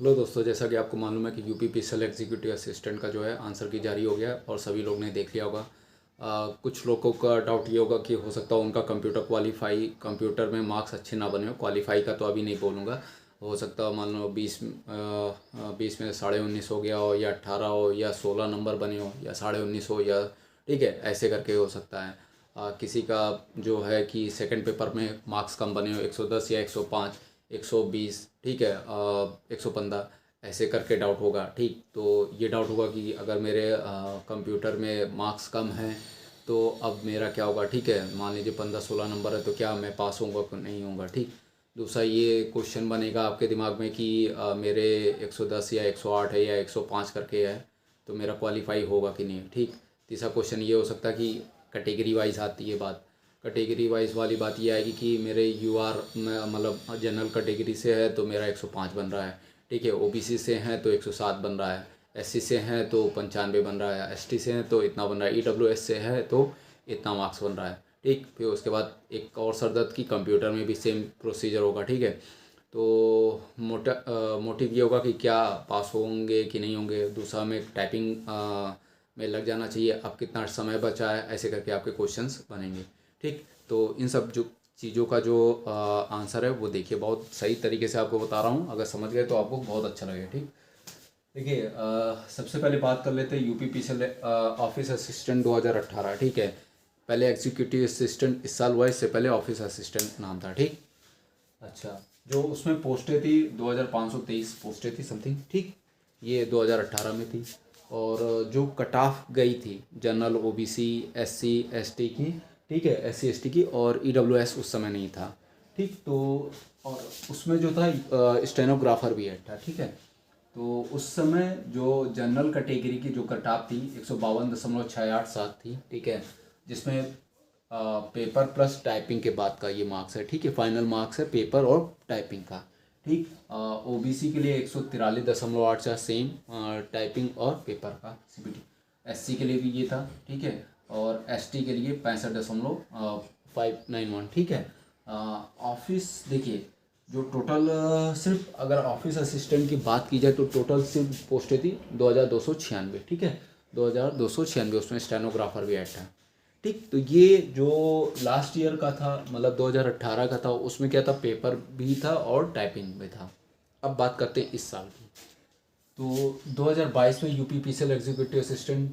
Hello दोस्तों, जैसा कि आपको मालूम है कि यूपीपीएसएल एग्जीक्यूटिव असिस्टेंट का जो है आंसर की जारी हो गया है और सभी लोग ने देख लिया होगा। कुछ लोगों का डाउट ये होगा कि हो सकता है उनका कंप्यूटर में मार्क्स अच्छे ना बने हो। क्वालिफाई का तो अभी नहीं बोलूँगा, हो सकता है मान लो 20 में 19.5 हो गया हो, या 18 हो, या 16 नंबर बने हो, या 19.5 हो, या ठीक है ऐसे करके हो सकता है। किसी का जो है कि सेकंड पेपर में मार्क्स कम बने हो, 110 या 105, 120, ठीक है, 115, ऐसे करके डाउट होगा। ठीक, तो ये डाउट होगा कि अगर मेरे कंप्यूटर में मार्क्स कम हैं तो अब मेरा क्या होगा। ठीक है, मान लीजिए 15-16 नंबर है तो क्या मैं पास होऊंगा कि नहीं होऊंगा। ठीक, दूसरा ये क्वेश्चन बनेगा आपके दिमाग में कि मेरे 110 या 108 है या 105 करके है तो मेरा क्वालिफाई होगा कि नहीं। ठीक, तीसरा क्वेश्चन ये हो सकता है कि कैटेगरी वाइज आती है बात। कैटेगरी वाइज वाली बात ये आएगी कि मेरे यूआर मतलब जनरल कैटेगरी से है तो मेरा 105 बन रहा है। ठीक है, ओबीसी से हैं तो 107 बन रहा है, एससी से हैं तो 95 बन रहा है, एसटी से हैं तो इतना बन रहा है, ईडब्ल्यूएस से है तो इतना मार्क्स बन रहा है। ठीक, फिर उसके बाद एक और सरदर्द की कंप्यूटर में भी सेम प्रोसीजर होगा। ठीक है, तो मोटिव ये होगा कि क्या पास होंगे कि नहीं होंगे। दूसरा में टाइपिंग में लग जाना चाहिए, अब कितना समय बचा है, ऐसे करके आपके क्वेश्चंस बनेंगे। ठीक, तो इन सब जो चीज़ों का जो आंसर है वो देखिए, बहुत सही तरीके से आपको बता रहा हूँ, अगर समझ गए तो आपको बहुत अच्छा लगेगा। ठीक, देखिए सबसे पहले बात कर लेते हैं यूपीपीसीएल ऑफिस असिस्टेंट 2018। ठीक है, पहले एग्जीक्यूटिव असिस्टेंट इस साल हुआ, इससे पहले ऑफिस असिस्टेंट नाम था। ठीक, अच्छा, जो उसमें पोस्टें थी 2523 पोस्टें थी समथिंग। ठीक, ये 2018 में थी। और जो कट ऑफ गई थी जनरल, ओबीसी, एससी एसटी की, ठीक है, एससी एसटी की, और ईडब्ल्यूएस उस समय नहीं था। ठीक, तो और उसमें जो था स्टेनोग्राफर भी ऐड था। ठीक है, तो उस समय जो जनरल कैटेगरी की जो कट ऑफ थी 152.687 थी। ठीक है, जिसमें पेपर प्लस टाइपिंग के बाद का ये मार्क्स है। ठीक है, फाइनल मार्क्स है पेपर और टाइपिंग का। ठीक, ओबीसी के लिए 143.84 सेम, टाइपिंग और पेपर का सीबीटी। एससी के लिए भी ये था। ठीक है, और एसटी के लिए 65.591। ठीक है, ऑफिस देखिए, जो टोटल सिर्फ अगर ऑफिस असिस्टेंट की बात की जाए तो टोटल सिर्फ पोस्टें थी 2296। ठीक है, 2296, उसमें स्टेनोग्राफर भी ऐड था। ठीक, तो ये जो लास्ट ईयर का था, मतलब 2018 का था, उसमें क्या था, पेपर भी था और टाइपिंग भी था। अब बात करते हैं इस साल की। तो 2022 में यूपीपीसीएल एग्जीक्यूटिव असिस्टेंट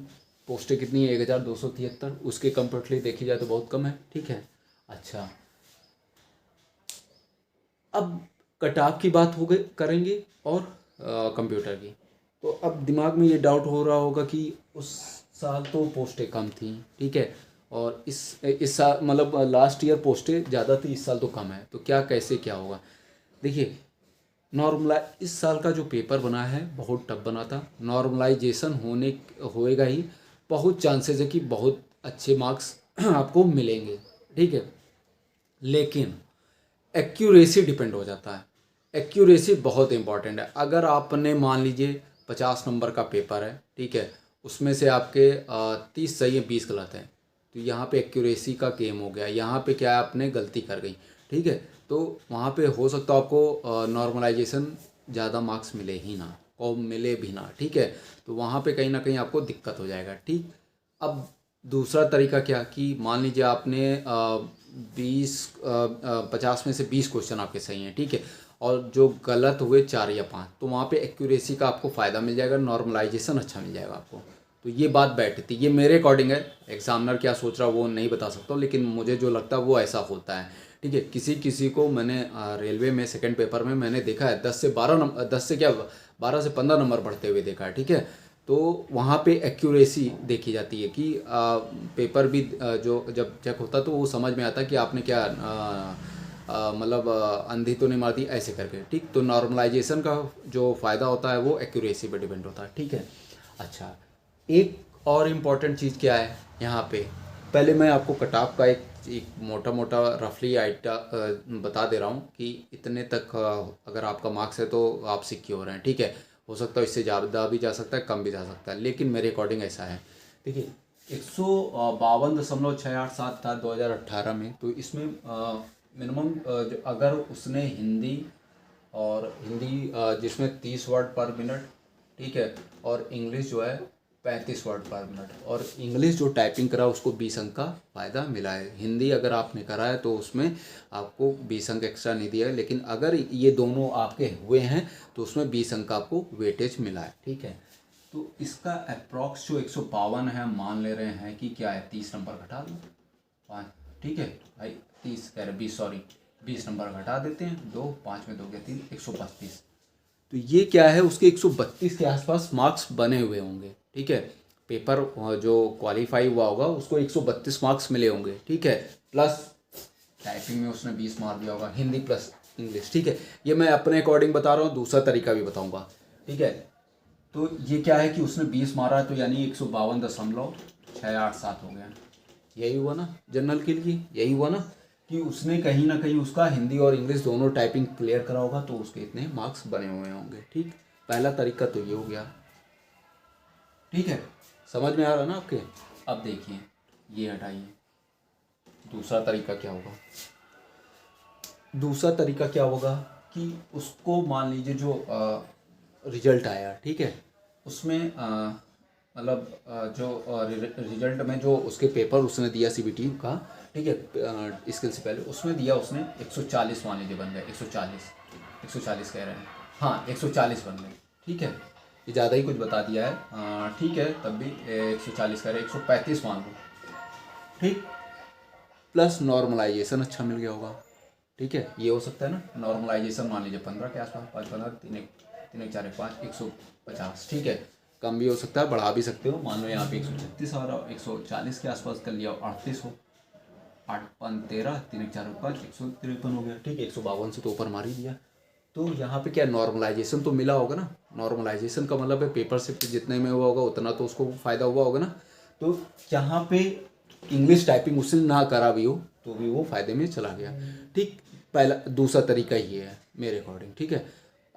पोस्टें कितनी है, 1273। उसके कंपेरेटिवली देखी जाए तो बहुत कम है। ठीक है, अच्छा, अब कटाव की बात हो गई करेंगे और कंप्यूटर की। तो अब दिमाग में ये डाउट हो रहा होगा कि उस साल तो पोस्टें कम थी। ठीक है, और इस साल मतलब लास्ट ईयर पोस्टें ज़्यादा थी, इस साल तो कम है, तो क्या कैसे क्या होगा। देखिए, इस साल का जो पेपर बना है बहुत टफ बना था। नॉर्मलाइजेशन होएगा ही, बहुत चांसेस है कि बहुत अच्छे मार्क्स आपको मिलेंगे। ठीक है, लेकिन एक्यूरेसी डिपेंड हो जाता है। एक्यूरेसी बहुत इंपॉर्टेंट है। अगर आपने मान लीजिए 50 नंबर का पेपर है, ठीक है, उसमें से आपके 30 सही है, 20 गलत हैं, तो यहाँ पे एक्यूरेसी का गेम हो गया। यहाँ पे क्या है, आपने गलती कर गई। ठीक है, तो वहाँ पे हो सकता है आपको नॉर्मलाइजेशन ज़्यादा मार्क्स मिले ही ना, और मिले भी ना। ठीक है, तो वहाँ पे कहीं ना कहीं आपको दिक्कत हो जाएगा। ठीक, अब दूसरा तरीका क्या कि मान लीजिए आपने 50 में से 20 क्वेश्चन आपके सही हैं। ठीक है, और जो गलत हुए 4 या 5, तो वहाँ पे एक्यूरेसी का आपको फ़ायदा मिल जाएगा, नॉर्मलाइजेशन अच्छा मिल जाएगा आपको। तो ये बात बैठती, ये मेरे अकॉर्डिंग है। एग्जामिनर क्या सोच रहा है वो नहीं बता सकता, लेकिन मुझे जो लगता है वो ऐसा होता है। ठीक है, किसी किसी को मैंने रेलवे में सेकंड पेपर में मैंने देखा है 10 से क्या 12 से 15 नंबर बढ़ते हुए देखा है। ठीक है, तो वहाँ पे एक्यूरेसी देखी जाती है कि पेपर भी जो जब चेक होता तो वो समझ में आता कि आपने क्या मतलब अंधी तो नहीं मार दी, ऐसे करके। ठीक, तो नॉर्मलाइजेशन का जो फ़ायदा होता है वो एक्यूरेसी पे डिपेंड होता है। ठीक है, अच्छा, एक और इम्पॉर्टेंट चीज़ क्या है यहाँ पे, पहले मैं आपको कटाव का एक मोटा मोटा रफली आइटा बता दे रहा हूँ कि इतने तक अगर आपका मार्क्स है तो आप सिक्योर हैं। ठीक है, हो सकता है इससे ज़्यादा भी जा सकता है, कम भी जा सकता है, लेकिन मेरे अकॉर्डिंग ऐसा है। देखिए, 152.687 था 2018 में, तो इसमें मिनिमम अगर उसने हिंदी और हिंदी जिसमें 30 वर्ड पर मिनट, ठीक है, और इंग्लिश जो है 35 वर्ड पर मिनट। और इंग्लिश जो टाइपिंग करा उसको 20 अंक का फ़ायदा मिला है। हिंदी अगर आपने करा है तो उसमें आपको 20 अंक एक्स्ट्रा नहीं दिया है, लेकिन अगर ये दोनों आपके हुए हैं तो उसमें 20 अंक का आपको वेटेज मिला है, ठीक है। तो इसका अप्रॉक्स जो 152 है, मान ले रहे हैं कि क्या है, 30 नंबर घटा दो 5, ठीक है भाई, 30 कह रहे 20, सॉरी 20 नंबर घटा देते हैं, 2 5 में 2 गया 3, 132। तो ये क्या है, उसके 132 के आसपास मार्क्स बने हुए होंगे, ठीक है। पेपर जो क्वालिफाई हुआ होगा उसको 132 मार्क्स मिले होंगे, ठीक है। प्लस टाइपिंग में उसने 20 मार दिया होगा, हिंदी प्लस इंग्लिश, ठीक है। ये मैं अपने अकॉर्डिंग बता रहा हूँ, दूसरा तरीका भी बताऊँगा, ठीक है। तो ये क्या है कि उसने 20 मारा है, तो यानी 152.687 हो गया। यही हुआ ना जनरल के लिए, यही हुआ ना कि उसने कहीं ना कहीं उसका हिंदी और इंग्लिश दोनों टाइपिंग क्लियर करा होगा, तो उसके इतने मार्क्स बने हुए होंगे, ठीक। पहला तरीका तो ये हो गया, ठीक है। समझ में आ रहा ना आपके। अब देखिए, ये हटाइए, दूसरा तरीका क्या होगा। दूसरा तरीका क्या होगा कि उसको मान लीजिए जो रिजल्ट आया, ठीक है, उसमें मतलब जो रिजल्ट में जो उसके पेपर उसने दिया सीबीटी का, ठीक है, स्किल से पहले उसमें दिया उसने 140 मान लीजिए बन गए, 140 कह रहे हैं, हाँ 140 बन गए, ठीक है। ये ज़्यादा ही कुछ बता दिया है, ठीक है, तब भी 140 कह रहे हैं, 135 मान लो, ठीक। प्लस नॉर्मलाइजेशन अच्छा मिल गया होगा, ठीक है, ये हो सकता है ना। नॉर्मलाइजेशन मान लीजिए 15 के आसपास, 5 15 3 1 4 1 5, 150, ठीक है। कम भी हो सकता है, बढ़ा भी सकते हो, मान लो यहाँ पे 136 आ रहा हो, 140 के आसपास कर लिया, 38 हो, 8 5 13 3 1 4 5, 153 हो गया, ठीक है। 152 से तो ऊपर मार ही दिया। तो यहाँ पे क्या नॉर्मलाइजेशन तो मिला होगा ना। नॉर्मलाइजेशन का मतलब है पेपर से जितने में हुआ होगा उतना तो उसको फ़ायदा हुआ होगा ना। तो यहाँ पे इंग्लिश टाइपिंग उसने ना करा भी हो तो भी वो फ़ायदे में चला गया, ठीक। पहला दूसरा तरीका ये है मेरे अकॉर्डिंग, ठीक है।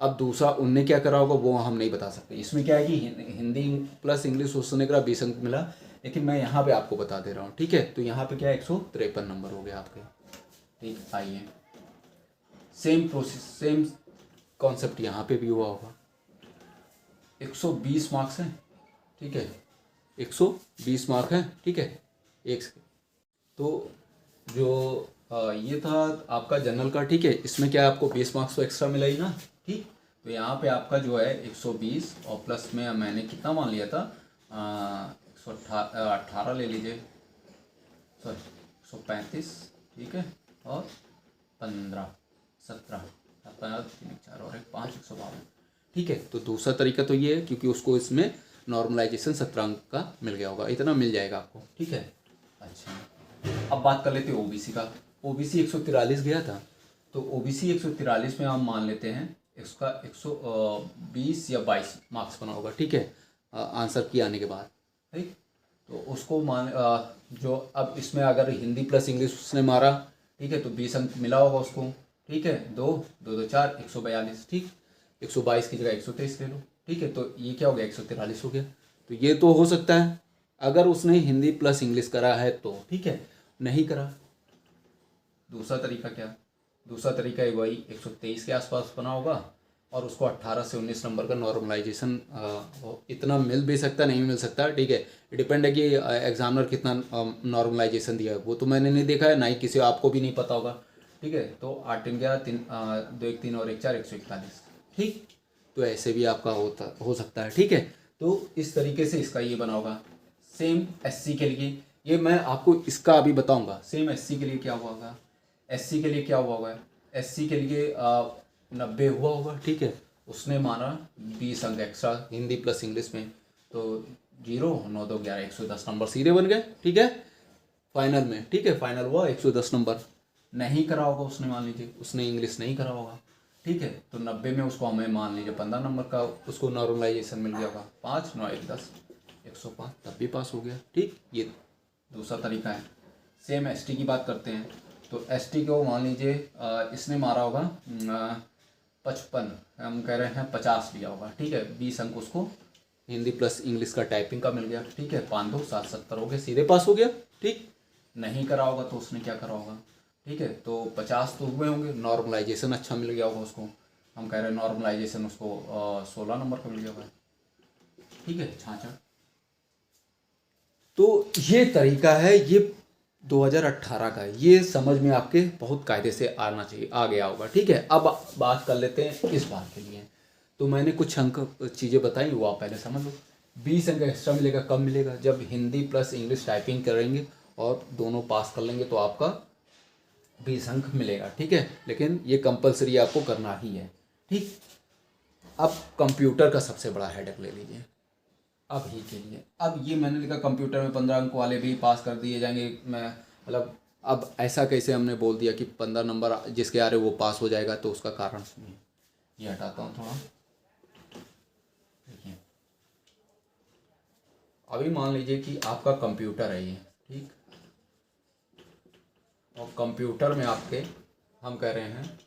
अब दूसरा उनने क्या करा होगा वो हम नहीं बता सकते। इसमें क्या है कि हिंदी प्लस इंग्लिश उसने करा, 20 अंक मिला, लेकिन मैं यहाँ पे आपको बता दे रहा हूँ, ठीक है। तो यहाँ पे क्या है, 153 नंबर हो गया आपके, ठीक। आइए, सेम प्रोसेस, सेम कॉन्सेप्ट यहाँ पे भी हुआ होगा। 120 मार्क्स हैं, ठीक है, 120 मार्क हैं, ठीक है, एक से। तो जो ये था आपका जनरल का, ठीक है। इसमें क्या है, आपको 20 मार्क्स तो एक्स्ट्रा मिला ही ना, ठीक। तो यहाँ पे आपका जो है 120 और प्लस में मैंने कितना मान लिया था, 118 ले लीजिए, सॉरी 135, ठीक है, और 15 17 3 4 और 1 5, 152, ठीक है। तो दूसरा तरीका तो ये है, क्योंकि उसको इसमें नॉर्मलाइजेशन 17 अंक का मिल गया होगा, इतना मिल जाएगा आपको, ठीक है। अच्छा, अब बात कर लेते हैं ओबीसी का। ओबीसी 143 गया था, तो ओबीसी 143 में हम मान लेते हैं इसका 120 या 22 मार्क्स बना होगा, ठीक है, आंसर की आने के बाद, ठीक। तो उसको मान जो अब इसमें अगर हिंदी प्लस इंग्लिश उसने मारा, ठीक है, तो 20 अंक मिला होगा उसको, ठीक है। 2 2 2 4, 142, ठीक। 122 की जगह 123 ले लो, ठीक है। तो ये क्या हो गया, 143 हो गया। तो ये तो हो सकता है अगर उसने हिंदी प्लस इंग्लिश करा है तो, ठीक है। नहीं करा, दूसरा तरीका क्या, दूसरा तरीका वही 123 के आसपास बना होगा, और उसको 18 से 19 नंबर का नॉर्मलाइजेशन इतना मिल भी सकता, नहीं मिल सकता, ठीक है। डिपेंड है कि एग्जामिनर कितना नॉर्मलाइजेशन दिया है, वो तो मैंने नहीं देखा है, ना ही किसी आपको भी नहीं पता होगा, ठीक है। तो 8 3 गया 3 2 1 3 और 1 4, 141, ठीक। तो ऐसे भी आपका हो सकता है, ठीक है। तो इस तरीके से इसका ये बना होगा। सेम एससी के लिए, ये मैं आपको इसका अभी बताऊंगा। सेम एससी के लिए क्या हुआ होगा, एससी के लिए क्या हुआ होगा, एससी के लिए 90 हुआ होगा, ठीक है। उसने माना 20 अंक एक्स्ट्रा हिंदी प्लस इंग्लिश में, तो 0 9 2 11, 110 नंबर सीधे बन गए, ठीक है, फाइनल में, ठीक है। फाइनल हुआ 110 नंबर। नहीं करा होगा उसने, मान लीजिए उसने इंग्लिश नहीं करा होगा, ठीक है। तो 90 में उसको हमें मान लीजिए 15 नंबर का उसको नॉर्मलाइजेशन मिल गया होगा, 5 9 1 10, 105, तब भी पास हो गया, ठीक। ये दूसरा तरीका है। सेम एसटी की बात करते हैं, तो एसटी को मान लीजिए इसने मारा होगा 55, हम कह रहे हैं 50 लिया होगा, ठीक है। 20 अंक उसको हिंदी प्लस इंग्लिश का टाइपिंग का मिल गया, ठीक है। 5 2 7 70 हो गया, सीधे पास हो गया, ठीक। नहीं करा होगा तो उसने क्या करा होगा, ठीक है। तो 50 तो हुए होंगे, नॉर्मलाइजेशन अच्छा मिल गया होगा उसको, हम कह रहे हैं नॉर्मलाइजेशन उसको 16 नंबर का मिल गया भाई, ठीक है 66। तो ये तरीका है, ये 2018 का है, ये समझ में आपके बहुत कायदे से आना चाहिए, आ गया होगा, ठीक है। अब बात कर लेते हैं इस बार के लिए। तो मैंने कुछ अंक चीज़ें बताई, वो आप पहले समझ लो। 20 अंक एक्स्ट्रा मिलेगा, कब मिलेगा? जब हिंदी प्लस इंग्लिश टाइपिंग करेंगे और दोनों पास कर लेंगे तो आपका 20 अंक मिलेगा, ठीक है। लेकिन ये कंपलसरी आपको करना ही है, ठीक। अब कंप्यूटर का सबसे बड़ा हेडेक ले लीजिए अभी के लिए। अब ये मैंने लिखा कंप्यूटर में 15 अंक वाले भी पास कर दिए जाएंगे, मैं मतलब अब ऐसा कैसे हमने बोल दिया कि 15 नंबर जिसके आ रहे वो पास हो जाएगा? तो उसका कारण सुनिए, ये हटाता हूँ थोड़ा। देखिए अभी मान लीजिए कि आपका कंप्यूटर है ये, ठीक, और कंप्यूटर में आपके हम कह रहे हैं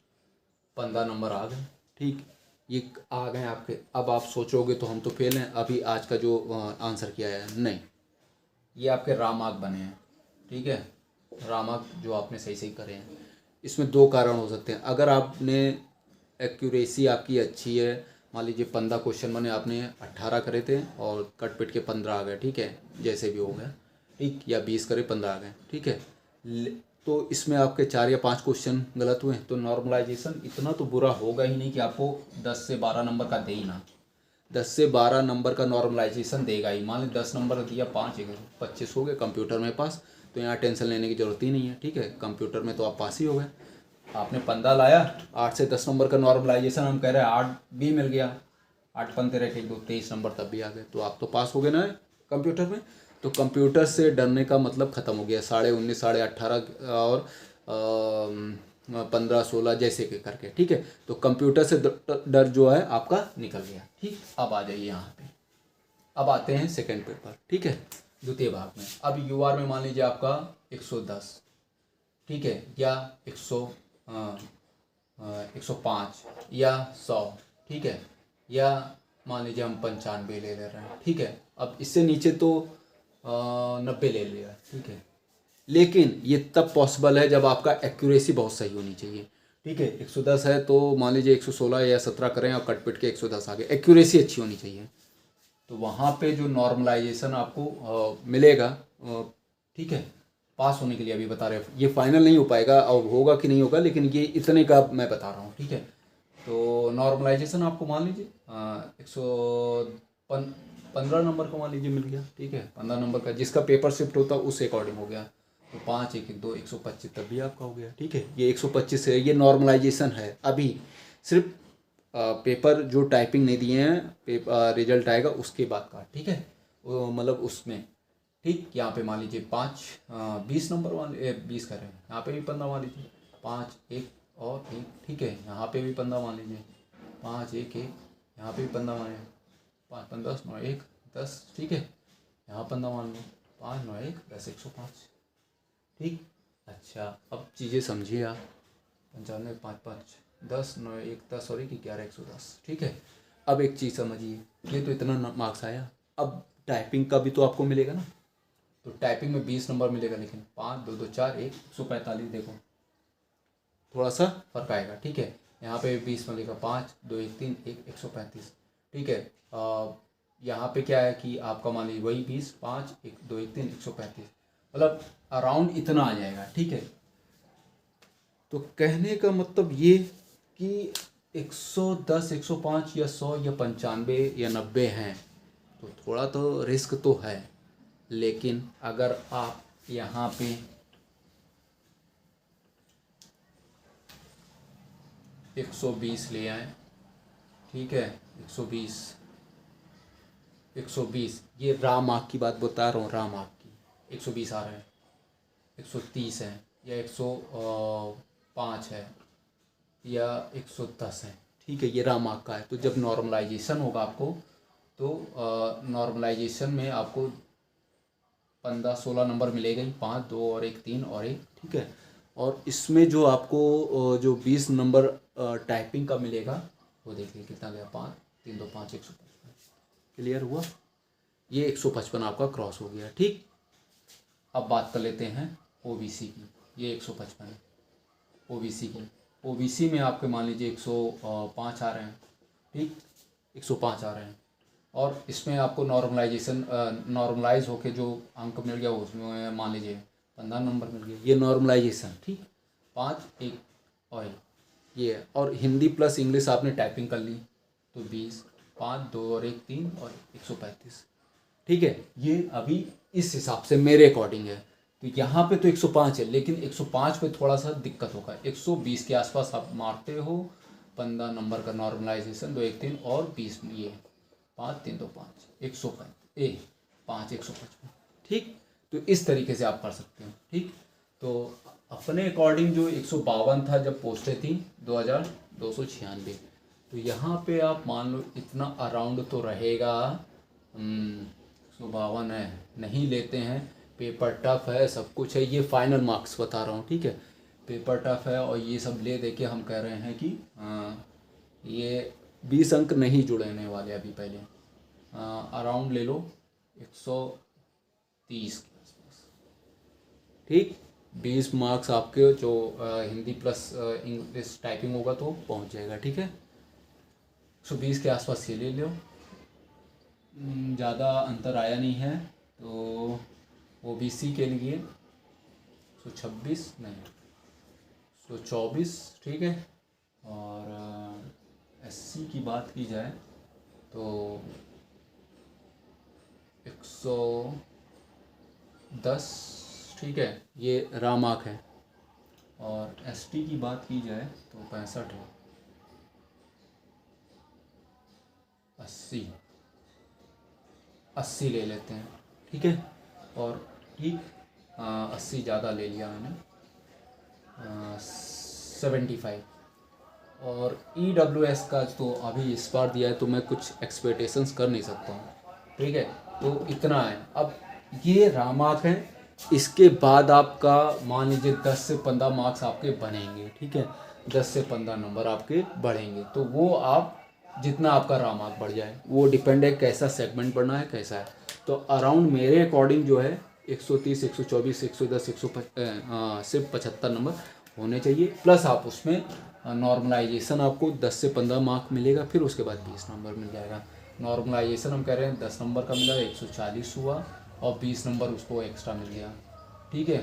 15 नंबर आ गए, ठीक, ये आ गए आपके। अब आप सोचोगे तो हम तो फेल हैं, अभी आज का जो आंसर किया है, नहीं, ये आपके रामार्क बने हैं, ठीक है, रामार्क जो आपने सही सही करे हैं। इसमें दो कारण हो सकते हैं। अगर आपने एक्यूरेसी आपकी अच्छी है, मान लीजिए 15 क्वेश्चन मैंने आपने 18 करे थे और कट पिट के 15 आ गए, ठीक है, जैसे भी हो गया, ठीक, या 20 करे 15 आ गए, ठीक है। तो इसमें आपके 4 या 5 क्वेश्चन गलत हुए, तो नॉर्मलाइजेशन इतना तो बुरा होगा ही नहीं कि आपको 10 से 12 नंबर का दे ही ना। 10 से 12 नंबर का नॉर्मलाइजेशन देगा ही। मान ली 10 नंबर दिया, 5 25 हो गए कंप्यूटर में पास, तो यहाँ टेंशन लेने की ज़रूरत ही नहीं है, ठीक है। कंप्यूटर में तो आप पास ही हो गए। आपने 15 लाया, 8 से 10 नंबर का नॉर्मलाइजेशन हम कह रहे हैं 8 भी मिल गया, 8 पंते रह के 2 23 नंबर तब भी आ गए, तो आप तो पास हो गए ना कंप्यूटर में। तो कंप्यूटर से डरने का मतलब ख़त्म हो गया। 19.5 18 और 15 16 जैसे के करके, ठीक है। तो कंप्यूटर से डर जो है आपका निकल गया, ठीक। अब आ जाइए यहाँ पे, अब आते हैं सेकंड पेपर, ठीक है, द्वितीय भाग में। अब यूआर में मान लीजिए आपका 110, ठीक है, या 105 या 100, ठीक है, या मान लीजिए हम 95 ले रहे हैं, ठीक है। अब इससे नीचे तो 90 ले लिया, ठीक है। लेकिन ये तब पॉसिबल है जब आपका एक्यूरेसी बहुत सही होनी चाहिए, ठीक है। 110 है तो मान लीजिए 116 या 17 करें और कट पिट के 110 आ गए, एक्यूरेसी अच्छी होनी चाहिए। तो वहाँ पे जो नॉर्मलाइजेशन आपको मिलेगा, ठीक है, पास होने के लिए अभी बता रहे हैं, ये फाइनल नहीं हो पाएगा और होगा कि नहीं होगा, लेकिन ये इतने का मैं बता रहा हूँ, ठीक है। तो नॉर्मलाइजेशन आपको मान लीजिए 115 नंबर का मान लीजिए मिल गया, ठीक है। 15 नंबर का जिसका पेपर शिफ्ट होता है उस अकॉर्डिंग हो गया, तो 5 1 1 2 125 तब भी आपका हो गया, ठीक है। ये 125 है, ये नॉर्मलाइजेशन है। अभी सिर्फ पेपर जो टाइपिंग नहीं दिए हैं, रिजल्ट आएगा उसके बाद का, ठीक है, मतलब उसमें, ठीक। यहाँ पे मान लीजिए 5 20 नंबर मान 20 कर रहे हैं, यहाँ पे भी 15 मान लीजिए, 5 1 और 1, ठीक है, यहाँ पे भी 15 मान लीजिए, 5 1 1, यहाँ पे भी 15 मान 5 5 10 9 1 10, ठीक है, यहाँ 15 मान लो, 5 9 1 10 105, ठीक। अच्छा अब चीज़ें समझिए आप, 95 5 5 10 9 1 10 और 1 11 110, ठीक है। अब एक चीज़ समझिए, ये तो इतना मार्क्स आया, अब टाइपिंग का भी तो आपको मिलेगा ना। तो टाइपिंग में 20 नंबर मिलेगा, लेकिन 5 2 2 4 1 145, देखो थोड़ा सा फर्क आएगा, ठीक है। यहाँ पे 20 मिलेगा, 5 2 1 3 1 135, ठीक है। यहाँ पे क्या है कि आपका मान लीजिए वही 20 5 1 2 1 3 135, मतलब अराउंड इतना आ जाएगा, ठीक है। तो कहने का मतलब ये कि 110 105 या 100 या 95 या 90 हैं, तो थोड़ा तो रिस्क तो है। लेकिन अगर आप यहाँ पे 120 ले आए, ठीक है, 120 120, ये रा मार्क की बात बता रहा हूँ, रा मार्क की 120 आ रहा है, 130 है, या 105 है, या 110 है, ठीक है, ये रा मार्क का है। तो जब नॉर्मलाइजेशन होगा आपको, तो नॉर्मलाइजेशन में आपको 15 16 नंबर मिलेगा ही, 5 2 और 1 3 और 1, ठीक है। और इसमें जो आपको जो 20 नंबर टाइपिंग का मिलेगा, वो देखिए कितना गया, 5 3 2 5 155, क्लियर हुआ। ये 155 आपका क्रॉस हो गया, ठीक। अब बात कर लेते हैं ओबीसी की, ये 155 है ओबीसी की, ओबीसी में आपके मान लीजिए 105 आ रहे हैं, ठीक, 105 आ रहे हैं। और इसमें आपको नॉर्मलाइज होके जो अंक मिल गया उसमें मान लीजिए 15 नंबर मिल गया, ये नॉर्मलाइजेशन, ठीक। 5 1 ऑयल ये है। और हिंदी प्लस इंग्लिश आपने टाइपिंग कर ली तो 20, 5 2 और 1 3 और 135, ठीक है। ये अभी इस हिसाब से मेरे अकॉर्डिंग है। तो यहाँ पे तो 105 है, लेकिन 105 पे थोड़ा सा दिक्कत होगा। 120 के आसपास आप मारते हो, 15 नंबर का नॉर्मलाइजेशन 2 1 3 और 20 में ये 5 3 2 5 5 155, ठीक। तो इस तरीके से आप कर सकते हो, ठीक। तो अपने अकॉर्डिंग जो 152 था जब पोस्टें थी 2296, तो यहाँ पे आप मान लो इतना अराउंड तो रहेगा। 152 है, नहीं लेते हैं, पेपर टफ है, सब कुछ है, ये फाइनल मार्क्स बता रहा हूँ, ठीक है। पेपर टफ है और ये सब ले दे के हम कह रहे हैं कि ये 20 अंक नहीं जुड़ने वाले अभी। पहले अराउंड ले लो 130 के आसपास, ठीक। 20 मार्क्स आपके जो हिंदी प्लस इंग्लिश टाइपिंग होगा तो पहुंच जाएगा, ठीक है। 120 के आसपास ये ले लो। ज़्यादा अंतर आया नहीं है। तो ओबीसी के लिए 126 नहीं 124, ठीक है। और एससी की बात की जाए तो 110, ठीक है, ये रामार्क है। और एसटी की बात की जाए तो 65 है, 80 ले लेते हैं, ठीक है। और ठीक 80 ज़्यादा ले लिया मैंने, 75। और EWS का तो अभी इस बार दिया है तो मैं कुछ एक्सपेक्टेशंस कर नहीं सकता हूँ, ठीक है। तो इतना है। अब ये रामार्क है, इसके बाद आपका मान लीजिए 10 से 15 मार्क्स आपके बनेंगे, ठीक है। 10 से 15 नंबर आपके बढ़ेंगे, तो वो आप जितना आपका रामार्क बढ़ जाए वो डिपेंड है कैसा सेगमेंट बढ़ना है, कैसा है। तो अराउंड मेरे अकॉर्डिंग जो है 130 124 110 सिर्फ 75 नंबर होने चाहिए। प्लस आप उसमें नॉर्मलाइजेशन आपको 10 से 15 मार्क मिलेगा, फिर उसके बाद 20 नंबर मिल जाएगा। नॉर्मलाइजेशन हम कह रहे हैं 10 नंबर का मिला, 140 हुआ, और 20 नंबर उसको एक्स्ट्रा मिल गया, ठीक है,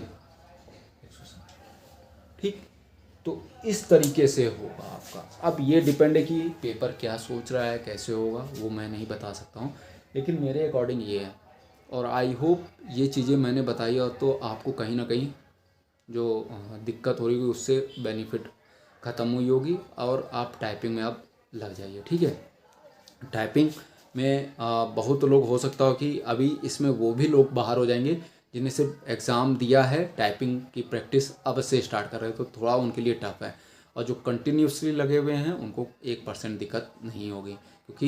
160, ठीक। तो इस तरीके से होगा आपका। अब ये डिपेंड है कि पेपर क्या सोच रहा है, कैसे होगा, वो मैं नहीं बता सकता हूँ, लेकिन मेरे अकॉर्डिंग ये है। और आई होप ये चीज़ें मैंने बताई और तो आपको कहीं ना कहीं जो दिक्कत हो रही होगी उससे बेनिफिट ख़त्म हुई होगी और आप टाइपिंग में आप लग जाइए, ठीक है। टाइपिंग में बहुत लोग हो सकता हो कि अभी इसमें वो भी लोग बाहर हो जाएंगे जिन्हें सिर्फ एग्ज़ाम दिया है, टाइपिंग की प्रैक्टिस अब से स्टार्ट कर रहे हैं, तो थोड़ा उनके लिए टफ है। और जो कंटिन्यूसली लगे हुए हैं उनको 1% दिक्कत नहीं होगी, क्योंकि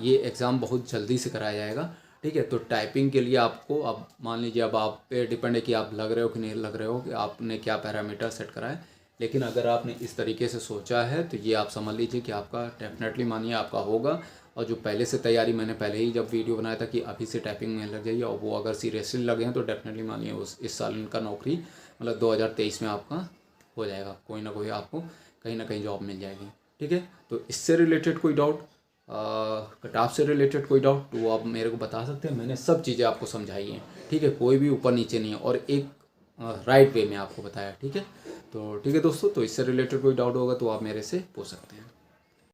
ये एग्ज़ाम बहुत जल्दी से कराया जाएगा, ठीक है। तो टाइपिंग के लिए आपको अब मान लीजिए अब आप पे डिपेंड है कि आप लग रहे हो कि नहीं लग रहे हो, कि आपने क्या पैरामीटर सेट करा है। लेकिन अगर आपने इस तरीके से सोचा है तो ये आप समझ लीजिए कि आपका डेफिनेटली मानिए आपका होगा। और जो पहले से तैयारी मैंने पहले ही जब वीडियो बनाया था कि अभी से टाइपिंग में लग जाइए, और वो अगर सीरियसली लगे हैं तो डेफिनेटली मानिए उस इस साल इनका नौकरी मतलब 2023 में आपका हो जाएगा, कोई ना कोई आपको कहीं ना कहीं जॉब मिल जाएगी, ठीक है। तो इससे रिलेटेड कोई डाउट, कट ऑफ से रिलेटेड कोई डाउट तो वो आप मेरे को बता सकते हैं। मैंने सब चीज़ें आपको समझाई हैं, ठीक है, कोई भी ऊपर नीचे नहीं है, और एक राइट वे में आपको बताया, ठीक है। तो ठीक है दोस्तों, तो इससे रिलेटेड कोई डाउट होगा तो आप मेरे से पूछ सकते हैं।